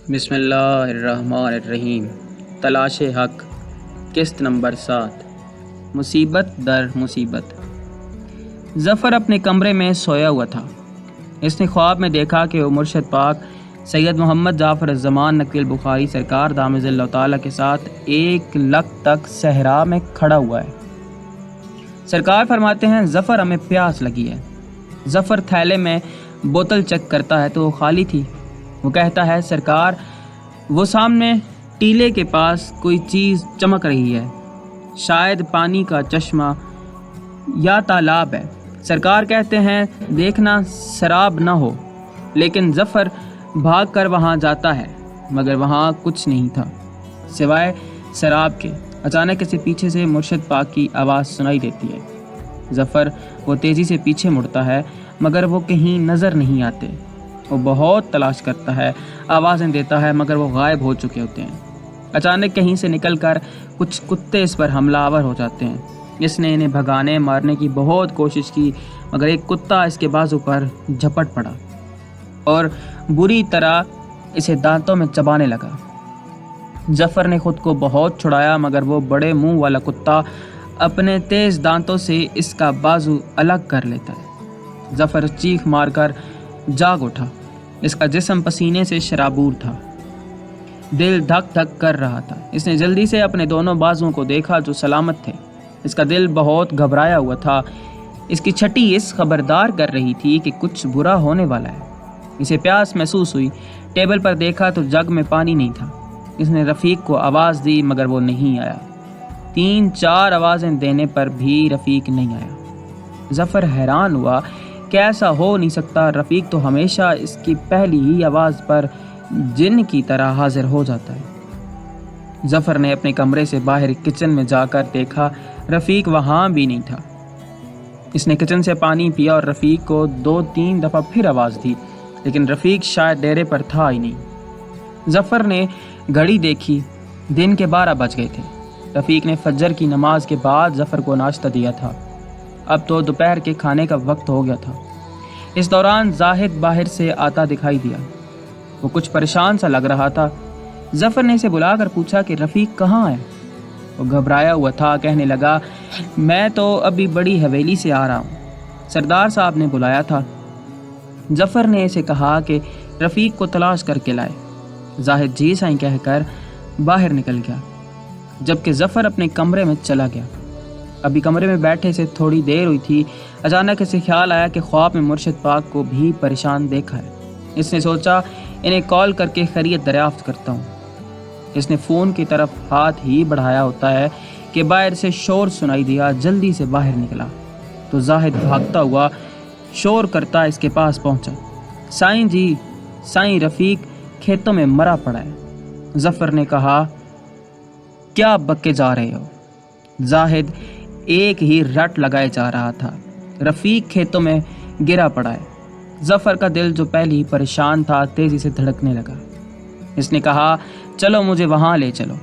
بسم اللہ الرحمن الرحیم۔ تلاش حق، قسط نمبر 7۔ مصیبت در مصیبت۔ ظفر اپنے کمرے میں سویا ہوا تھا۔ اس نے خواب میں دیکھا کہ وہ مرشد پاک سید محمد جعفر الزمان نقی البخاری سرکار دامت اللہ تعالیٰ کے ساتھ 1 لک تک صحرا میں کھڑا ہوا ہے۔ سرکار فرماتے ہیں ظفر ہمیں پیاس لگی ہے۔ ظفر تھیلے میں بوتل چیک کرتا ہے تو وہ خالی تھی۔ وہ کہتا ہے سرکار وہ سامنے ٹیلے کے پاس کوئی چیز چمک رہی ہے، شاید پانی کا چشمہ یا تالاب ہے۔ سرکار کہتے ہیں دیکھنا سراب نہ ہو، لیکن ظفر بھاگ کر وہاں جاتا ہے مگر وہاں کچھ نہیں تھا سوائے سراب کے۔ اچانک اسے پیچھے سے مرشد پاک کی آواز سنائی دیتی ہے۔ ظفر وہ تیزی سے پیچھے مڑتا ہے مگر وہ کہیں نظر نہیں آتے۔ وہ بہت تلاش کرتا ہے، آوازیں دیتا ہے مگر وہ غائب ہو چکے ہوتے ہیں۔ اچانک کہیں سے نکل کر کچھ کتے اس پر حملہ آور ہو جاتے ہیں۔ اس نے انہیں بھگانے مارنے کی بہت کوشش کی مگر ایک کتا اس کے بازو پر جھپٹ پڑا اور بری طرح اسے دانتوں میں چبانے لگا۔ ظفر نے خود کو بہت چھڑایا مگر وہ بڑے منہ والا کتا اپنے تیز دانتوں سے اس کا بازو الگ کر لیتا ہے۔ ظفر چیخ مار کر جاگ اٹھا۔ اس کا جسم پسینے سے شرابور تھا، دل دھک دھک کر رہا تھا۔ اس نے جلدی سے اپنے دونوں بازوؤں کو دیکھا جو سلامت تھے۔ اس کا دل بہت گھبرایا ہوا تھا۔ اس کی چھٹی اس خبردار کر رہی تھی کہ کچھ برا ہونے والا ہے۔ اسے پیاس محسوس ہوئی۔ ٹیبل پر دیکھا تو جگ میں پانی نہیں تھا۔ اس نے رفیق کو آواز دی مگر وہ نہیں آیا۔ 3-4 آوازیں دینے پر بھی رفیق نہیں آیا۔ ظفر حیران ہوا کہ ایسا ہو نہیں سکتا، رفیق تو ہمیشہ اس کی پہلی ہی آواز پر جن کی طرح حاضر ہو جاتا ہے۔ ظفر نے اپنے کمرے سے باہر کچن میں جا کر دیکھا، رفیق وہاں بھی نہیں تھا۔ اس نے کچن سے پانی پیا اور رفیق کو 2-3 دفعہ پھر آواز دی لیکن رفیق شاید ڈیرے پر تھا ہی نہیں۔ ظفر نے گھڑی دیکھی، دن کے 12 بج گئے تھے۔ رفیق نے فجر کی نماز کے بعد ظفر کو ناشتہ دیا تھا۔ اب تو دوپہر کے کھانے کا وقت ہو گیا تھا۔ اس دوران زاہد باہر سے آتا دکھائی دیا۔ وہ کچھ پریشان سا لگ رہا تھا۔ ظفر نے اسے بلا کر پوچھا کہ رفیق کہاں ہے؟ وہ گھبرایا ہوا تھا، کہنے لگا میں تو ابھی بڑی حویلی سے آ رہا ہوں، سردار صاحب نے بلایا تھا۔ ظفر نے اسے کہا کہ رفیق کو تلاش کر کے لائے۔ زاہد جی سائیں کہہ کر باہر نکل گیا جبکہ ظفر اپنے کمرے میں چلا گیا۔ ابھی کمرے میں بیٹھے سے تھوڑی دیر ہوئی تھی، اچانک اسے خیال آیا کہ خواب میں مرشد پاک کو بھی پریشان دیکھا ہے۔ اس نے سوچا انہیں کال کر کے خیریت دریافت کرتا ہوں۔ اس نے فون کی طرف ہاتھ ہی بڑھایا ہوتا ہے کہ باہر سے شور سنائی دیا۔ جلدی سے باہر نکلا تو زاہد بھاگتا ہوا شور کرتا اس کے پاس پہنچا۔ سائیں جی، سائیں رفیق کھیتوں میں مرا پڑا ہے۔ ظفر نے کہا کیا بکے جا رہے ہو؟ زاہد ایک ہی رٹ لگائے جا رہا تھا، رفیق کھیتوں میں گرا پڑا ہے۔ ظفر کا دل جو پہلے ہی پریشان تھا تیزی سے دھڑکنے لگا۔ اس نے کہا چلو مجھے وہاں لے چلو۔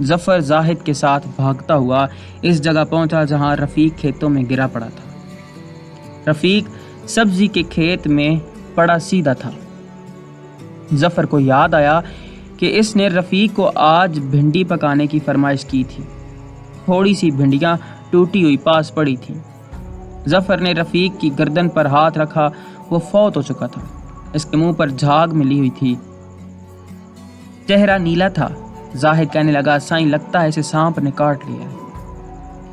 ظفر زاہد کے ساتھ بھاگتا ہوا اس جگہ پہنچا جہاں رفیق کھیتوں میں گرا پڑا تھا۔ رفیق سبزی کے کھیت میں پڑا سیدھا تھا۔ ظفر کو یاد آیا کہ اس نے رفیق کو آج بھنڈی پکانے کی فرمائش کی تھی۔ تھوڑی سی بھنڈیاں ٹوٹی ہوئی پاس پڑی تھی۔ ظفر نے رفیق کی گردن پر ہاتھ رکھا، وہ فوت ہو چکا تھا۔ اس کے منہ پر جھاگ ملی ہوئی تھی، چہرہ نیلا تھا۔ زاہد کہنے لگا سائیں لگتا ہے اسے سانپ نے کاٹ لیا ہے،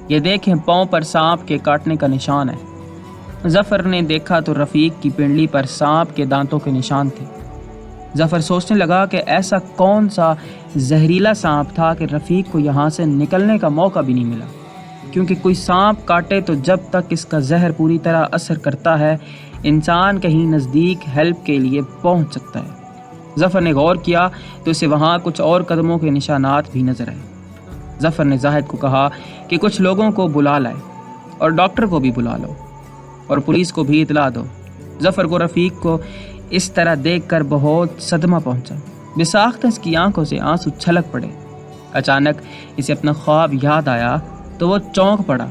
یہ دیکھیں پاؤں پر سانپ کے کاٹنے کا نشان ہے۔ ظفر نے دیکھا تو رفیق کی پنڈلی پر سانپ کے دانتوں کے نشان تھے۔ ظفر سوچنے لگا کہ ایسا کون سا زہریلا سانپ تھا کہ رفیق کو یہاں سے نکلنے کا موقع بھی نہیں ملا، کیونکہ کوئی سانپ کاٹے تو جب تک اس کا زہر پوری طرح اثر کرتا ہے انسان کہیں نزدیک ہیلپ کے لیے پہنچ سکتا ہے۔ ظفر نے غور کیا تو اسے وہاں کچھ اور قدموں کے نشانات بھی نظر آئے۔ ظفر نے زاہد کو کہا کہ کچھ لوگوں کو بلا لائے اور ڈاکٹر کو بھی بلا لو اور پولیس کو بھی اطلاع دو۔ ظفر کو رفیق کو اس طرح دیکھ کر بہت صدمہ پہنچا۔ بساختہ اس کی آنکھوں سے آنسو چھلک پڑے۔ اچانک اسے اپنا خواب یاد آیا تو وہ چونک پڑا۔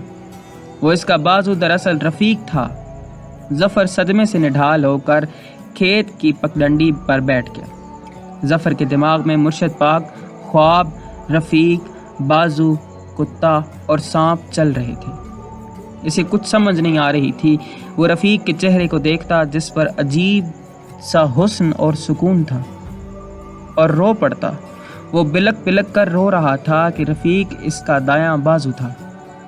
وہ اس کا بازو دراصل رفیق تھا۔ ظفر صدمے سے نڈھال ہو کر کھیت کی پگڈنڈی پر بیٹھ گیا۔ ظفر کے دماغ میں مرشد پاک، خواب، رفیق، بازو، کتا اور سانپ چل رہے تھے۔ اسے کچھ سمجھ نہیں آ رہی تھی۔ وہ رفیق کے چہرے کو دیکھتا جس پر عجیب سا حسن اور سکون تھا، اور رو پڑتا۔ وہ بلک بلک کر رو رہا تھا کہ رفیق اس کا دایاں بازو تھا۔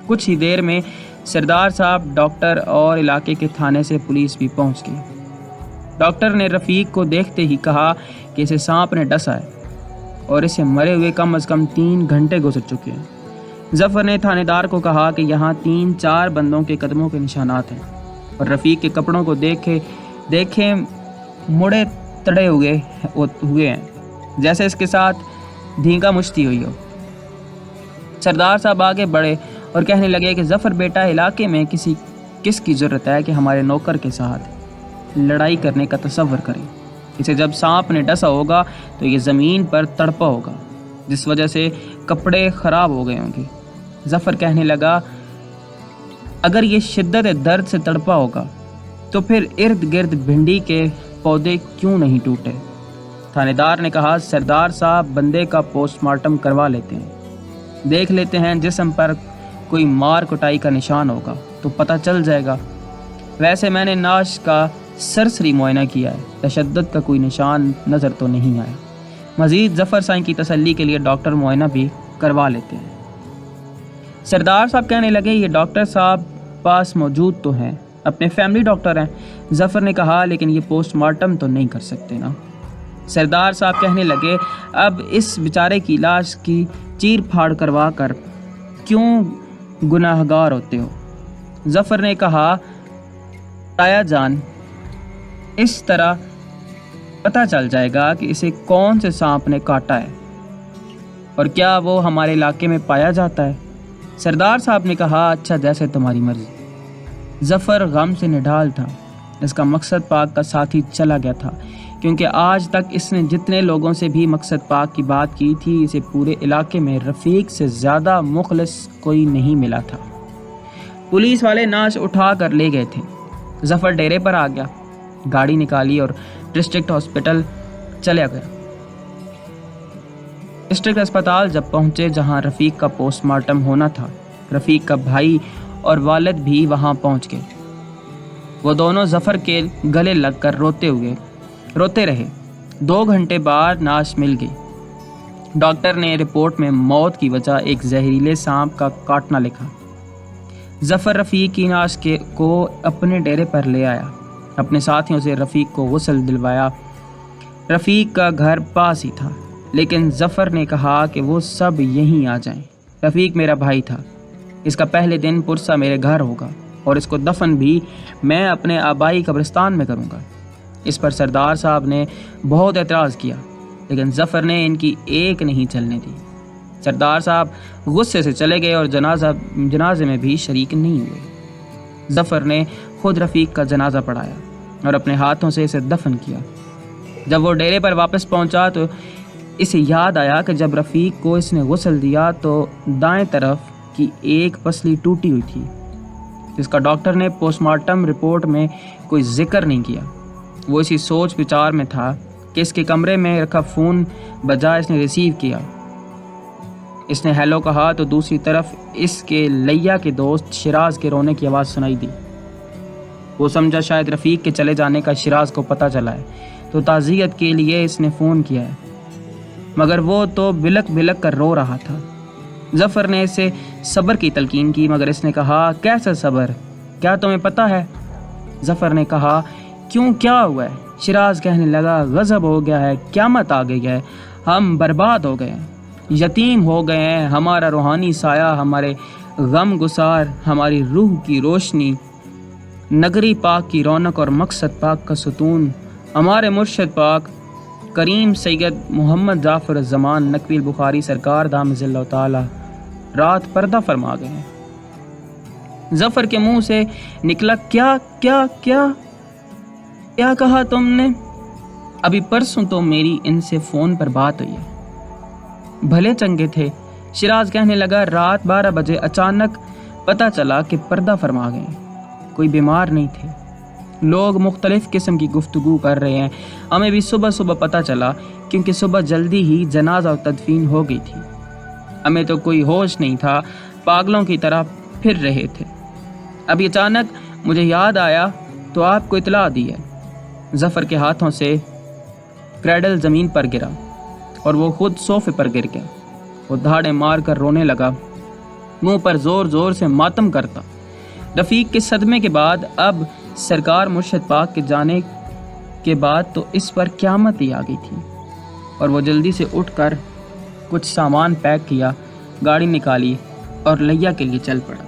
کچھ ہی دیر میں سردار صاحب، ڈاکٹر اور علاقے کے تھانے سے پولیس بھی پہنچ گئی۔ ڈاکٹر نے رفیق کو دیکھتے ہی کہا کہ اسے سانپ نے ڈسا ہے اور اسے مرے ہوئے کم از کم 3 گھنٹے گزر چکے ہیں۔ ظفر نے تھانے دار کو کہا کہ یہاں 3-4 بندوں کے قدموں کے نشانات ہیں، اور رفیق کے کپڑوں کو دیکھیں مڑے تڑے ہوئے ہیں، جیسے اس کے ساتھ دھینگا مشتی ہوئی ہو۔ سردار صاحب آگے بڑھے اور کہنے لگے کہ ظفر بیٹا، علاقے میں کس کی ضرورت ہے کہ ہمارے نوکر کے ساتھ لڑائی کرنے کا تصور کرے؟ اسے جب سانپ نے ڈسا ہوگا تو یہ زمین پر تڑپا ہوگا، جس وجہ سے کپڑے خراب ہو گئے ہوں گے۔ ظفر کہنے لگا، اگر یہ شدت درد سے تڑپا ہوگا تو پھر ارد گرد بھنڈی کے پودے کیوں نہیں ٹوٹے؟ تھانے دار نے کہا، سردار صاحب بندے کا پوسٹ مارٹم کروا لیتے ہیں، دیکھ لیتے ہیں، جسم پر کوئی مار کٹائی کا نشان ہوگا تو پتہ چل جائے گا۔ ویسے میں نے نعش کا سرسری معائنہ کیا ہے، تشدد کا کوئی نشان نظر تو نہیں آیا۔ مزید ظفر سائیں کی تسلی کے لیے ڈاکٹر معائنہ بھی کروا لیتے ہیں۔ سردار صاحب کہنے لگے، یہ ڈاکٹر صاحب پاس موجود تو ہیں، اپنے فیملی ڈاکٹر ہیں۔ ظفر نے کہا، لیکن یہ پوسٹ مارٹم تو نہیں کر سکتے نا۔ سردار صاحب کہنے لگے، اب اس بیچارے کی لاش کی چیر پھاڑ کروا کر کیوں گناہگار ہوتے ہو؟ ظفر نے کہا، تایا جان، اس طرح پتہ چل جائے گا کہ اسے کون سے سانپ نے کاٹا ہے اور کیا وہ ہمارے علاقے میں پایا جاتا ہے۔ سردار صاحب نے کہا، اچھا جیسے تمہاری مرضی۔ ظفر غم سے نڈھال تھا۔ اس کا مقصد پاک کا ساتھی چلا گیا تھا، کیونکہ آج تک اس نے جتنے لوگوں سے بھی مقصد پاک کی بات کی تھی، اسے پورے علاقے میں رفیق سے زیادہ مخلص کوئی نہیں ملا تھا۔ پولیس والے نعش اٹھا کر لے گئے تھے۔ ظفر ڈیرے پر آ گیا، گاڑی نکالی اور ڈسٹرکٹ ہاسپٹل چلا گیا۔ ڈسٹرکٹ اسپتال جب پہنچے جہاں رفیق کا پوسٹ مارٹم ہونا تھا، رفیق کا بھائی اور والد بھی وہاں پہنچ گئے۔ وہ دونوں ظفر کے گلے لگ کر روتے رہے۔ 2 گھنٹے بعد نعش مل گئی۔ ڈاکٹر نے رپورٹ میں موت کی وجہ ایک زہریلے سانپ کا کاٹنا لکھا۔ ظفر رفیق کی نعش کو اپنے ڈیرے پر لے آیا، اپنے ساتھیوں سے رفیق کو غسل دلوایا۔ رفیق کا گھر پاس ہی تھا، لیکن ظفر نے کہا کہ وہ سب یہیں آ جائیں۔ رفیق میرا بھائی تھا، اس کا پہلے دن پرسہ میرے گھر ہوگا اور اس کو دفن بھی میں اپنے آبائی قبرستان میں کروں گا۔ اس پر سردار صاحب نے بہت اعتراض کیا، لیکن ظفر نے ان کی ایک نہیں چلنے دی۔ سردار صاحب غصے سے چلے گئے اور جنازے میں بھی شریک نہیں ہوئے۔ ظفر نے خود رفیق کا جنازہ پڑھایا اور اپنے ہاتھوں سے اسے دفن کیا۔ جب وہ ڈیرے پر واپس پہنچا تو اسے یاد آیا کہ جب رفیق کو اس نے غسل دیا تو دائیں طرف کی ایک پسلی ٹوٹی ہوئی تھی، جس کا ڈاکٹر نے پوسٹ مارٹم رپورٹ میں کوئی ذکر نہیں کیا۔ وہ اسی سوچ وچار میں تھا کہ اس کے کمرے میں رکھا فون بجا اس نے ریسیو کیا۔ اس نے ہیلو کہا تو دوسری طرف اس کے لیا کے دوست شیراز کے رونے کی آواز سنائی دی۔ وہ سمجھا شاید رفیق کے چلے جانے کا شیراز کو پتہ چلا ہے، تو تعزیت کے لیے اس نے فون کیا ہے، مگر وہ تو بلک بلک کر رو رہا تھا۔ ظفر نے اسے صبر کی تلقین کی، مگر اس نے کہا، کیسا صبر؟ کیا تمہیں پتہ ہے؟ ظفر نے کہا، کیوں، کیا ہوا ہے؟ شیراز کہنے لگا، غضب ہو گیا ہے، قیامت آ گئی ہے، ہم برباد ہو گئے ہیں، یتیم ہو گئے ہیں، ہمارا روحانی سایہ، ہمارے غم گسار، ہماری روح کی روشنی، نگری پاک کی رونق اور مقصد پاک کا ستون، ہمارے مرشد پاک کریم سید محمد جعفر الزمان نقوی البخاری سرکار دامت اللہ تعالی رات پردہ فرما گئے ہیں۔ ظفر کے منہ سے نکلا، کیا کیا کیا کیا کہا تم نے؟ ابھی پرسوں تو میری ان سے فون پر بات ہوئی ہے، بھلے چنگے تھے۔ شیراز کہنے لگا، رات 12 بجے اچانک پتہ چلا کہ پردہ فرما گئے، کوئی بیمار نہیں تھے۔ لوگ مختلف قسم کی گفتگو کر رہے ہیں. ہمیں بھی صبح صبح پتہ چلا کیونکہ صبح جلدی ہی جنازہ و تدفین ہو گئی تھی. ہمیں تو کوئی ہوش نہیں تھا, پاگلوں کی طرح پھر رہے تھے. ابھی اچانک مجھے یاد آیا تو آپ کو اطلاع دی ہے. ظفر کے ہاتھوں سے کریڈل زمین پر گرا اور وہ خود صوفے پر گر گیا. وہ دھاڑے مار کر رونے لگا, منہ پر زور زور سے ماتم کرتا. رفیق کے صدمے کے بعد اب سرکار مرشد پاک کے جانے کے بعد تو اس پر قیامت ہی آ گئی تھی. اور وہ جلدی سے اٹھ کر کچھ سامان پیک کیا, گاڑی نکالی اور لیا کے لیے چل پڑا.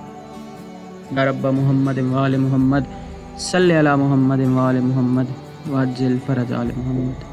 یا رب محمد وآل محمد صلی علی محمد وآل محمد وعجل فرج آل محمد.